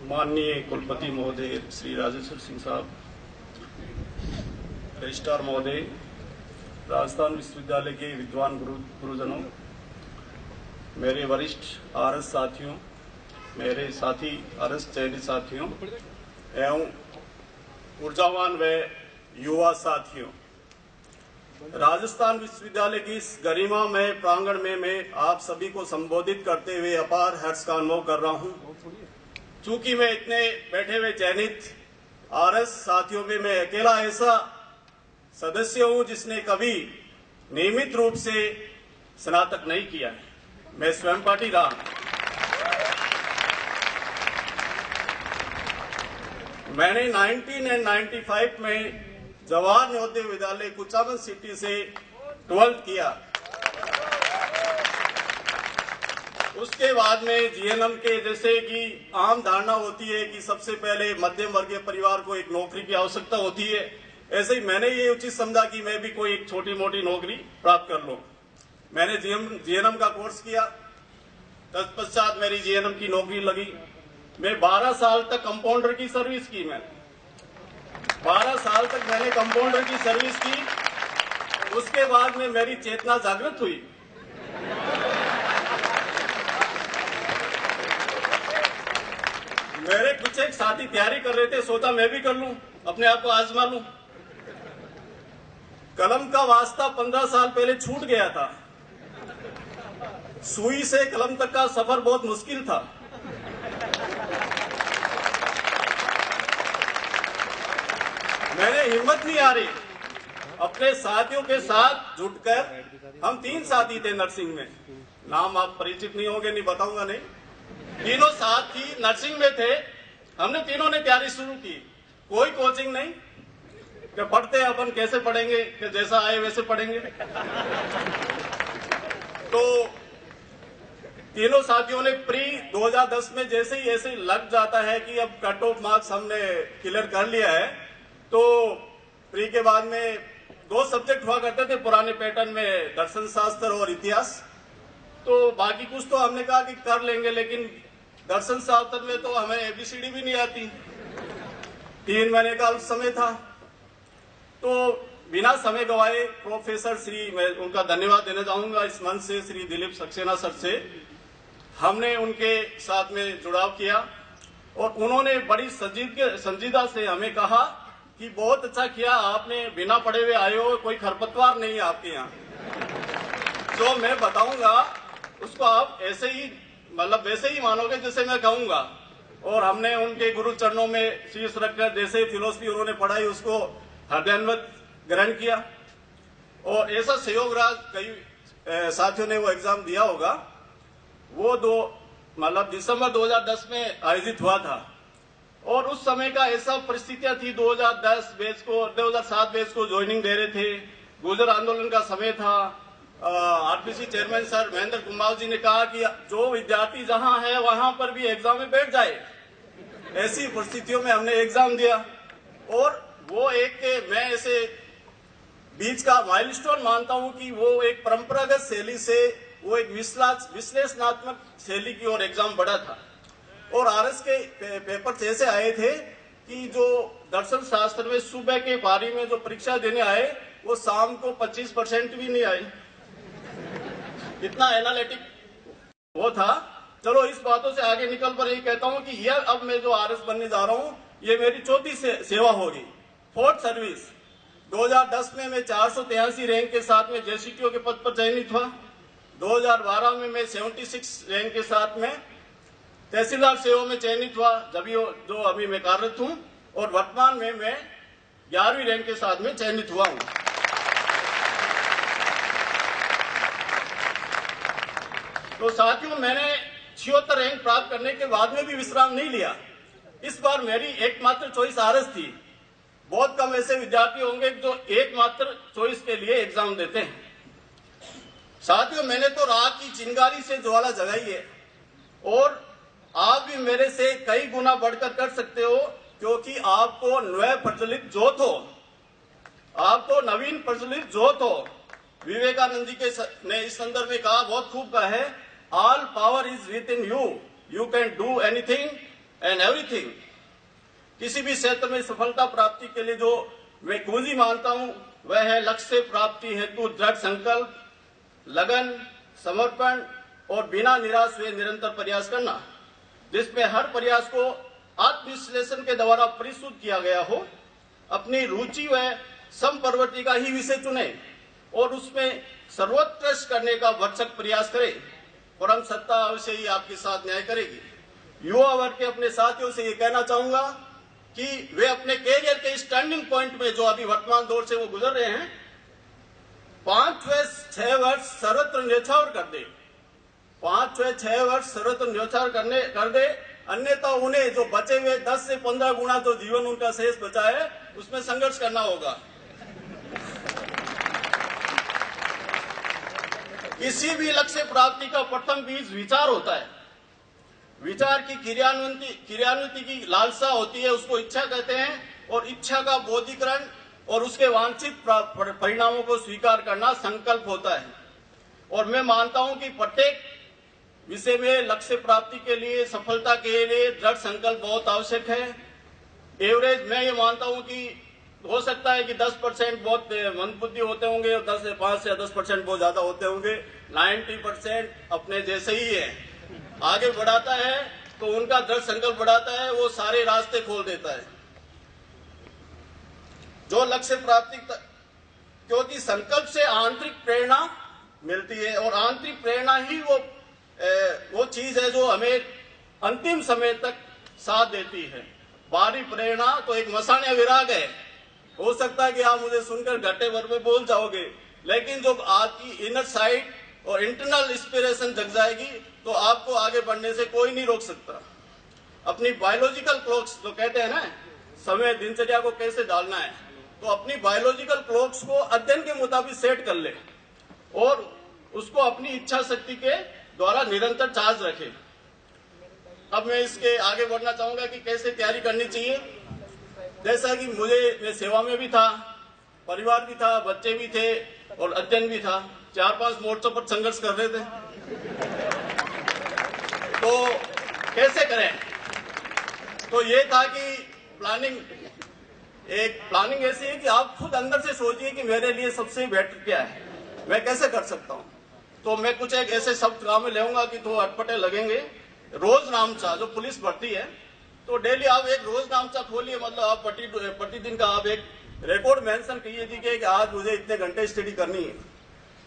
माननीय कुलपति महोदय श्री राजेश्वर सिंह साहब, रजिस्ट्रार महोदय, राजस्थान विश्वविद्यालय के विद्वान गुरुजनों, मेरे वरिष्ठ आरएस साथियों, मेरे साथी आरएस चयनित साथियों एवं ऊर्जावान व युवा साथियों, राजस्थान विश्वविद्यालय की इस गरिमामय प्रांगण में मैं आप सभी को संबोधित करते हुए अपार हर्ष का अनुभव कर रहा हूं। चूंकि मैं इतने बैठे हुए चयनित आरएस साथियों में मैं अकेला ऐसा सदस्य हूं जिसने कभी नियमित रूप से स्नातक नहीं किया है। मैं स्वयं पाठी रहा। मैंने 1995 में जवाहर नवोदय विद्यालय कुचामन सिटी से 12th किया। उसके बाद में जीएनएम के जैसे कि आम धारणा होती है कि सबसे पहले मध्यम वर्गीय परिवार को एक नौकरी की आवश्यकता होती है, ऐसे ही मैंने ये उचित समझा कि मैं भी कोई एक छोटी मोटी नौकरी प्राप्त कर लूं। मैंने जीएनएम का कोर्स किया। तत्पश्चात मेरी जीएनएम की नौकरी लगी। मैं 12 साल तक कंपाउंडर की सर्विस की। मैंने 12 साल तक मैंने कंपाउंडर की सर्विस की। उसके बाद में मेरी चेतना जागृत हुई। मेरे कुछ एक साथी तैयारी कर रहे थे, सोचा मैं भी कर लूं, अपने आप को आजमा लूं। कलम का वास्ता 15 साल पहले छूट गया था। सुई से कलम तक का सफर बहुत मुश्किल था। मैंने हिम्मत नहीं आ रही। अपने साथियों के साथ जुटकर, हम 3 साथी थे नर्सिंग में, नाम आप परिचित नहीं होंगे, नहीं बताऊंगा नहीं। तीनों साथी नर्सिंग में थे। हमने तीनों ने तैयारी शुरू की। कोई कोचिंग नहीं कि पढ़ते हैं अपन, कैसे पढ़ेंगे कि जैसा आए वैसे पढ़ेंगे। तो तीनों साथियों ने प्री 2010 में जैसे ही ऐसे लग जाता है कि अब कट ऑफ मार्क्स हमने क्लियर कर लिया है, तो प्री के बाद में 2 सब्जेक्ट हुआ करते थे पुराने पैटर्न में, दर्शन शास्त्र और इतिहास। तो बाकी कुछ तो हमने कहा कि कर लेंगे, लेकिन दर्शन शास्त्र में तो हमें एबीसीडी भी नहीं आती। 3 महीने का समय था। तो बिना समय गवाए प्रोफेसर श्री, मैं उनका धन्यवाद देना चाहूंगा इस मंच से, श्री दिलीप सक्सेना सर से, हमने उनके साथ में जुड़ाव किया और उन्होंने बड़ी संजीदा से हमें कहा कि बहुत अच्छा किया आपने, बिना पढ़े हुए आए हो, कोई खरपतवार नहीं है आपके यहाँ। जो मैं बताऊंगा उसको आप ऐसे ही, मतलब वैसे ही मानोगे जैसे मैं कहूंगा। और हमने उनके गुरु चरणों में शीश रखकर जैसे फिलोसफी उन्होंने पढ़ाई उसको हृदयान्वत ग्रहण किया। और ऐसा सहयोग रहा, कई साथियों ने वो एग्जाम दिया होगा। वो मतलब दिसंबर 2010 में आयोजित हुआ था। और उस समय का ऐसा परिस्थितियां थी, 2010 बैच को, 2007 बैच को ज्वाइनिंग दे रहे थे। गुर्जर आंदोलन का समय था। RPC chairman sir Mahendra Kumar ji ने कहा कि जो विद्यार्थी जहां है वहां पर भी एग्जाम में बैठ जाए। ऐसी परिस्थितियों में हमने एग्जाम दिया और वो एक, मैं ऐसे बीच का माइलस्टोन मानता हूं कि वो एक परंपरागत शैली से वो एक विश्लेषणात्मक शैली की ओर एग्जाम बढ़ा था। और आरएस के पेपर ऐसे आए थे कि जो दर्शन शास्त्र में सुबह के पारी में जो परीक्षा देने आए, वो शाम को 25% भी नहीं आए। इतना एनालिटिक वो था। चलो इस बातों से आगे निकल कर यही कहता हूं कि यह अब मैं जो आरएस बनने जा रहा हूं, ये मेरी 4थी सेवा होगी, 4th सर्विस। 2010 में मैं 483 रैंक के साथ में जेसीटीओ के पद पर चयनित हुआ। 2012 में मैं 76 रैंक के साथ में तहसीलदार सेवा में चयनित हुआ, जो अभी मैं कार्यरत हूं। और वर्तमान में मैं 11वीं रैंक के साथ में चयनित हुआ हूं। तो साथियों, मैंने 76 रैंक प्राप्त करने के बाद में भी विश्राम नहीं लिया। इस बार मेरी एकमात्र चॉइस आरएस थी। बहुत कम ऐसे विद्यार्थी होंगे जो एकमात्र चॉइस के लिए एग्जाम देते हैं। साथियों, मैंने तो रात की चिंगारी से ज्वाला जगाई है और आप भी मेरे से कई गुना बढ़कर कर सकते हो, क्योंकि आपको नव प्रज्वलित ज्योत हो, आपको नवीन प्रज्वलित ज्योत हो। विवेकानंद जी ने इस संदर्भ में कहा, बहुत खूब कहा है, all power is with in you, you can do anything and everything. किसी भी क्षेत्र में सफलता प्राप्ति के लिए जो मैं कुंजी मानता हूं वह है लक्ष्य प्राप्ति हेतु दृढ़ संकल्प, लगन, समर्पण और बिना निराश हुए निरंतर प्रयास करना, जिसमें हर प्रयास को आत्मविश्लेषण के द्वारा परिशुद्ध किया गया हो। अपनी रुचि व समप्रवृत्ति का ही विषय चुने और उसमें सर्वोत्कृष्ट करने का भरसक प्रयास करें। परम सत्ता अवश्य ही आपके साथ न्याय करेगी। युवा वर्ग के अपने साथियों से ये कहना चाहूंगा कि वे अपने कैरियर के इस टर्निंग पॉइंट में जो अभी वर्तमान दौर से वो गुजर रहे हैं, 5 व 6 वर्ष सर्वत्र न्यौछावर कर दे। 5 व 6 वर्ष सर्वत्र न्यौछावर कर दे, अन्यथा उन्हें जो बचे हुए 10 से 15 गुना जो जीवन उनका शेष बचा है उसमें संघर्ष करना होगा। किसी भी लक्ष्य प्राप्ति का प्रथम बीज विचार होता है। विचार की क्रियान्विति की लालसा होती है, उसको इच्छा कहते हैं, और इच्छा का बोधीकरण और उसके वांछित परिणामों को स्वीकार करना संकल्प होता है। और मैं मानता हूं कि प्रत्येक विषय में लक्ष्य प्राप्ति के लिए, सफलता के लिए दृढ़ संकल्प बहुत आवश्यक है। एवरेज मैं ये मानता हूं कि हो सकता है कि 10% बहुत मंदबुद्धि होते होंगे और 5 से 10% बहुत ज्यादा होते होंगे। 90% अपने जैसे ही है। आगे बढ़ाता है तो उनका दृढ़ संकल्प बढ़ाता है, वो सारे रास्ते खोल देता है। जो लक्ष्य प्राप्ति, क्योंकि संकल्प से आंतरिक प्रेरणा मिलती है और आंतरिक प्रेरणा ही वो चीज है जो हमें अंतिम समय तक साथ देती है। बाहरी प्रेरणा तो एक मसान या विराग है। हो सकता है कि आप मुझे सुनकर घटे भर में बोल जाओगे, लेकिन जो आपकी इनर साइड और इंटरनल इंस्पिरेशन जग जाएगी तो आपको आगे बढ़ने से कोई नहीं रोक सकता। अपनी बायोलॉजिकल क्लॉक्स जो कहते हैं ना, समय दिनचर्या को कैसे डालना है, तो अपनी बायोलॉजिकल क्लॉक्स को अध्ययन के मुताबिक सेट कर ले और उसको अपनी इच्छा शक्ति के द्वारा निरंतर चार्ज रखे। अब मैं इसके आगे बढ़ना चाहूंगा कि कैसे तैयारी करनी चाहिए। जैसा कि मैं सेवा में भी था, परिवार भी था, बच्चे भी थे और अध्ययन भी था। 4-5 मोर्चों पर संघर्ष कर रहे थे। तो कैसे करें? तो ये था कि प्लानिंग ऐसी है कि आप खुद अंदर से सोचिए कि मेरे लिए सबसे बेटर क्या है, मैं कैसे कर सकता हूं। तो मैं कुछ एक ऐसे शब्द काम में लेऊंगा कि तो अटपटे लगेंगे। रोज नामचा जो पुलिस भर्ती है, तो डेली आप एक रोज नामचा खोलिए, मतलब आप प्रतिदिन का आप एक रिकॉर्ड मेंशन कीजिए कि आज मुझे इतने घंटे स्टडी करनी है।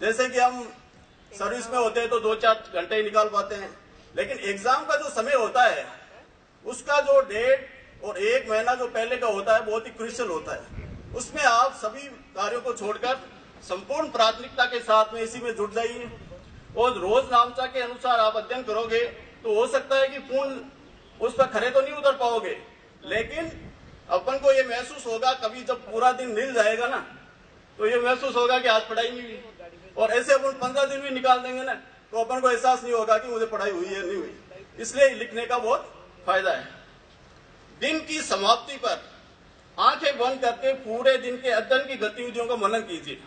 जैसे कि हम सर्विस में होते हैं तो 2-4 घंटे ही निकाल पाते हैं, लेकिन एग्जाम का जो समय होता है उसका जो डेट और 1 महीना जो पहले का होता है बहुत ही क्रूशियल होता है। उसमें आप सभी कार्यों को छोड़कर संपूर्ण प्राथमिकता के साथ में इसी में जुट जाइए और रोज नामचा के अनुसार आप अध्ययन करोगे तो हो सकता है कि पूर्ण उस पर खरे तो नहीं उतर पाओगे, लेकिन अपन को ये महसूस होगा कभी जब पूरा दिन मिल जाएगा ना, तो ये महसूस होगा कि आज पढ़ाई नहीं हुई। और ऐसे अपन 15 दिन भी निकाल देंगे ना तो अपन को एहसास नहीं होगा कि मुझे पढ़ाई हुई है नहीं हुई। इसलिए लिखने का बहुत फायदा है। दिन की समाप्ति पर आंखें बंद करके पूरे दिन के अध्ययन की गतिविधियों का मनन कीजिए।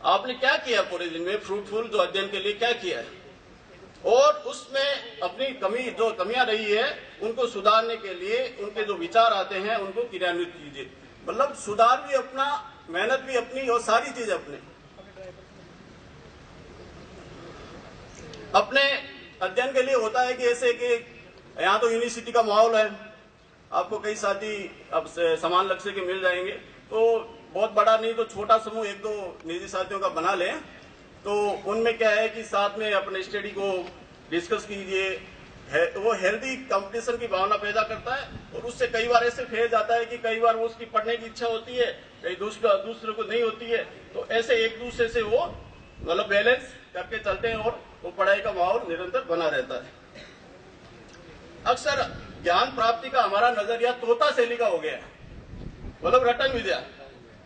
आपने क्या किया पूरे दिन में, फ्रूटफुल जो अध्ययन के लिए क्या किया है, और उसमें अपनी जो कमियां रही है उनको सुधारने के लिए उनके जो विचार आते हैं उनको क्रियान्वित कीजिए। मतलब सुधार भी अपना, मेहनत भी अपनी और सारी चीज अपने अध्ययन के लिए होता है कि ऐसे कि यहाँ तो यूनिवर्सिटी का माहौल है, आपको कई साथी अब समान लक्ष्य के मिल जाएंगे, तो बहुत बड़ा नहीं तो छोटा समूह 1-2 निजी साथियों का बना लें। तो उनमें क्या है कि साथ में अपने स्टडी को डिस्कस कीजिए। वो हेल्दी कंपटीशन की भावना पैदा करता है और उससे कई बार ऐसे फेज आता है कि कई बार वो उसकी पढ़ने की इच्छा होती है, कई दूसरे को नहीं होती है, तो ऐसे एक दूसरे से वो मतलब बैलेंस करके चलते हैं और वो पढ़ाई का माहौल निरंतर बना रहता है। अक्सर ज्ञान प्राप्ति का हमारा नजरिया तोता शैली का हो गया है, मतलब रटन विद्या।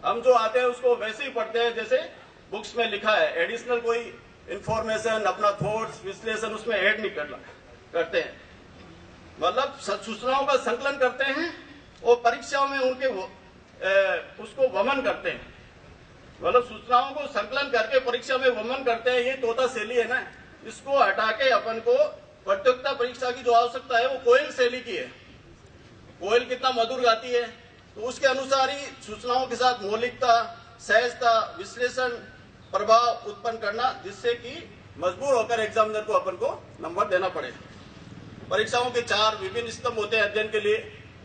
हम जो आते हैं उसको वैसे ही पढ़ते हैं जैसे बुक्स में लिखा है, एडिशनल कोई इंफॉर्मेशन, अपना थॉट्स, विश्लेषण उसमें ऐड नहीं करते हैं। मतलब सूचनाओं का संकलन करते हैं और परीक्षाओं में उनके उसको वमन करते हैं। मतलब सूचनाओं को संकलन करके परीक्षा में वमन करते हैं, ये तोता शैली है ना। इसको हटा के अपन को प्रतियोगिता परीक्षा की जो आवश्यकता है वो कोयल शैली की है। कोयल कितना मधुर गाती है, तो उसके अनुसार ही सूचनाओं के साथ मौलिकता, सहजता, विश्लेषण, प्रभाव उत्पन्न करना, जिससे कि मजबूर होकर एग्जामिनर को अपन को नंबर देना पड़े। परीक्षाओं के 4 विभिन्न स्तंभ होते हैं अध्ययन के लिए।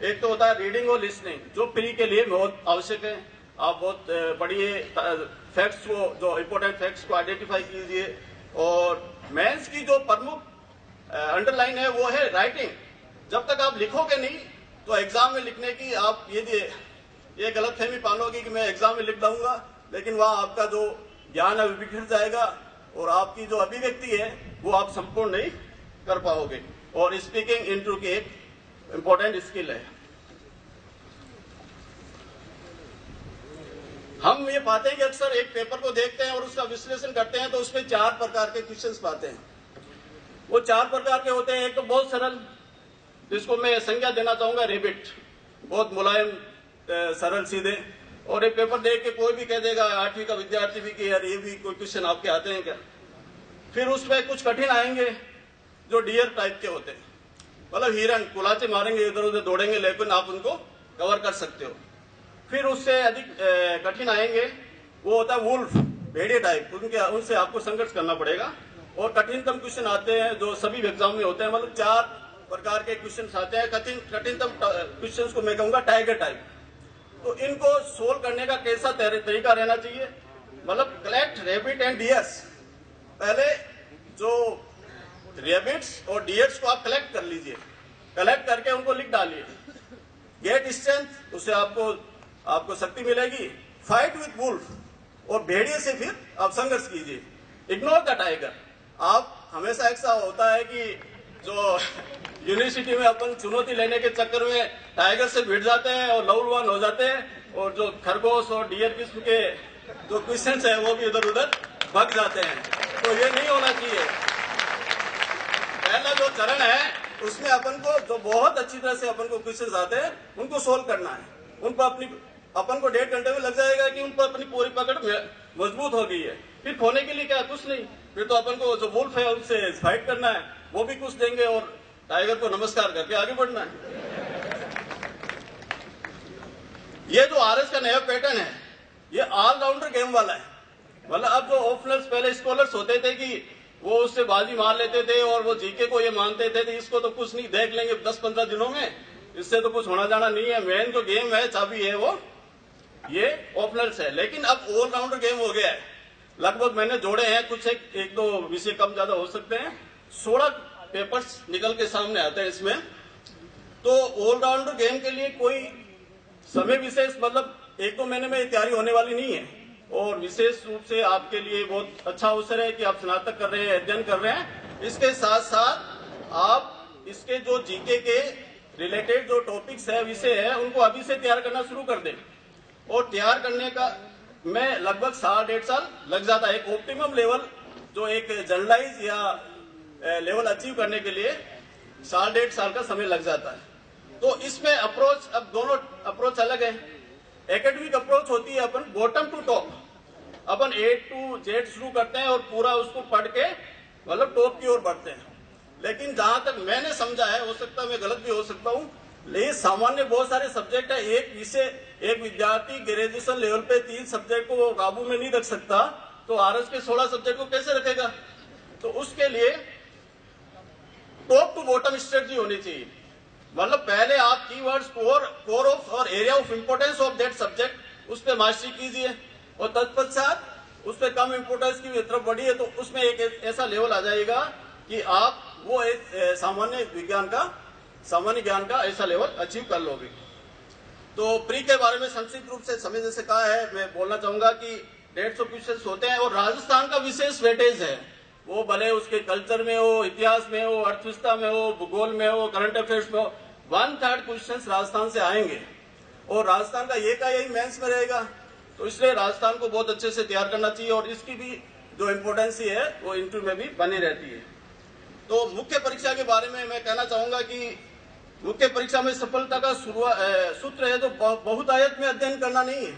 एक तो होता है रीडिंग और लिसनिंग, जो प्री के लिए बहुत आवश्यक है। आप बहुत पढ़िए, फैक्ट्स को, जो इम्पोर्टेंट फैक्ट्स को आइडेंटिफाई कीजिए। और मेंस की जो प्रमुख अंडरलाइन है वो है राइटिंग। जब तक आप लिखोगे नहीं तो एग्जाम में लिखने की आप ये गलतफहमी पालोगे कि मैं एग्जाम में लिख दूंगा, लेकिन वहां आपका जो ज्ञान है वो बिखर जाएगा और आपकी जो अभिव्यक्ति है वो आप संपूर्ण नहीं कर पाओगे। और स्पीकिंग इंटरव्यू की एक इंपॉर्टेंट स्किल है। हम ये पाते हैं कि अक्सर एक पेपर को देखते हैं और उसका विश्लेषण करते हैं तो उसमें 4 प्रकार के क्वेश्चंस पाते हैं। वो 4 प्रकार के होते हैं। एक तो बहुत सरल, जिसको मैं संज्ञा देना चाहूंगा रेबिट, बहुत मुलायम, सरल, सीधे। और एक पेपर देख के कोई भी कह देगा, 8वीं का विद्यार्थी भी, कि यार ये भी कोई क्वेश्चन आपके आते हैं क्या। फिर उसमें कुछ कठिन आएंगे जो डियर टाइप के होते हैं, मतलब हिरन कुलाचे मारेंगे, इधर उधर दौड़ेंगे, लेकिन आप उनको कवर कर सकते हो। फिर उससे अधिक कठिन आएंगे, वो होता है वुल्फ, भेड़िए टाइप, उनसे आपको संघर्ष करना पड़ेगा। और कठिनतम क्वेश्चन आते हैं जो सभी एग्जाम में होते हैं, मतलब 4 प्रकार के क्वेश्चन आते हैं। कठिनतम क्वेश्चन को मैं कहूंगा टाइगर टाइप। तो इनको सोल्व करने का कैसा तरीका रहना चाहिए, मतलब कलेक्ट रैबिट एंड डियर्स। पहले जो रैबिट्स और डियर्स को आप कलेक्ट कर लीजिए, कलेक्ट करके उनको लिख डालिए। गेट स्ट्रेंथ, उससे आपको शक्ति मिलेगी। फाइट विथ वुल्फ, और भेड़िए से फिर आप संघर्ष कीजिए। Ignore the tiger. आप हमेशा ऐसा होता है कि जो यूनिवर्सिटी में अपन चुनौती लेने के चक्कर में टाइगर से भिड़ जाते हैं और लहूलुहान हो जाते हैं, और जो खरगोश और डियर किस्म के जो क्वेश्चंस है वो भी इधर उधर भाग जाते हैं। तो ये नहीं होना चाहिए। पहला जो चरण है उसमें अपन को जो बहुत अच्छी तरह से अपन को क्वेश्चंस आते हैं उनको सोल्व करना है। उन पर अपन को 1.5 घंटे में लग जाएगा कि उन पर अपनी पूरी पकड़ मजबूत हो गई है। फिर खोने के लिए क्या, कुछ नहीं। फिर तो अपन को जो वुल्फ है उनसे फाइट करना है, वो भी कुछ देंगे, और टाइगर को नमस्कार करके आगे बढ़ना है। ये जो आरएस का नया पैटर्न है ये ऑलराउंडर गेम वाला है। मतलब अब जो ओपनर्स, पहले स्कॉलर्स होते थे कि वो उससे बाजी मार लेते थे और वो जीके को ये मानते थे कि इसको तो कुछ नहीं, देख लेंगे 10-15 दिनों में, इससे तो कुछ होना जाना नहीं है। मेन जो गेम है, चाबी है, वो ये ओपनर्स है। लेकिन अब ऑलराउंडर गेम हो गया है। लगभग मैंने जोड़े हैं, कुछ एक दो विषय कम ज्यादा हो सकते हैं। 16 पेपर्स निकल के सामने आते हैं इसमें। तो ऑलराउंडर गेम के लिए कोई समय विशेष, मतलब 1-2 महीने में तैयारी होने वाली नहीं है। और विशेष रूप से आपके लिए बहुत अच्छा अवसर है कि आप स्नातक कर रहे हैं, अध्ययन कर रहे हैं। इसके साथ साथ आप इसके जो जीके के रिलेटेड जो टॉपिक्स है, विषय है, उनको अभी से तैयार करना शुरू कर दें। और तैयार करने का में लगभग 1.5 साल लग जाता है। एक ऑप्टिमम लेवल, जो एक जनरलाइज या लेवल अचीव करने के लिए 1.5 साल का समय लग जाता है। तो इसमें अप्रोच, अब दोनों अप्रोच अलग है। एकेडमिक अप्रोच होती है अपन बॉटम टू टॉप, अपन A to Z शुरू करते हैं और पूरा उसको पढ़ के मतलब टॉप की ओर बढ़ते हैं। लेकिन जहां तक मैंने समझा है, हो सकता है मैं गलत भी हो सकता हूं, लेकिन सामान्य बहुत सारे सब्जेक्ट है। एक विषय, एक विद्यार्थी ग्रेजुएशन लेवल पे 3 सब्जेक्ट को काबू में नहीं रख सकता, तो आरएस के 16 सब्जेक्ट को कैसे रखेगा। तो उसके लिए टॉप टू बॉटम स्ट्रेटजी होनी चाहिए। मतलब पहले आप कीवर्ड्स, कोर ऑफ और area of importance of that subject, उस पर मास्टरी कीजिए। और तत्पश्चात उस पर कम इंपोर्टेंस की तरफ बढ़िए, तो उसमें एक ऐसा लेवल आ जाएगा कि आप वो एक सामान्य ज्ञान का ऐसा लेवल अचीव कर लोगे। तो प्री के बारे में संक्षिप्त रूप से समय जैसे कहा है, मैं बोलना चाहूंगा कि 150 क्वेश्चन होते हैं। और राजस्थान का विशेष वेटेज है, वो भले उसके कल्चर में हो, इतिहास में हो, अर्थव्यवस्था में हो, भूगोल में हो, करंट अफेयर्स में हो, 1/3 क्वेश्चन राजस्थान से आएंगे। और राजस्थान का यही मेंस में रहेगा। तो इसलिए राजस्थान को बहुत अच्छे से तैयार करना चाहिए, और इसकी भी जो इम्पोर्टेंस है वो इंटरव्यू में भी बनी रहती है। तो मुख्य परीक्षा के बारे में मैं कहना चाहूंगा कि मुख्य परीक्षा में सफलता का सूत्र है जो बहुतायत में अध्ययन करना नहीं है,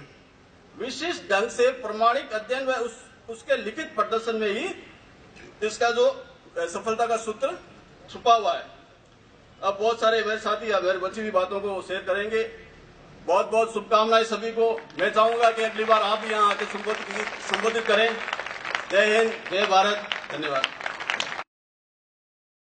विशिष्ट ढंग से प्रमाणिक अध्ययन व उसके लिखित प्रदर्शन में ही इसका जो सफलता का सूत्र छुपा हुआ है। अब बहुत सारे मेरे साथी मेरे बची हुई बातों को शेयर करेंगे। बहुत बहुत शुभकामनाएं सभी को। मैं चाहूंगा कि अगली बार आप भी यहाँ आके संबोधित करें। जय हिंद, जय भारत, धन्यवाद।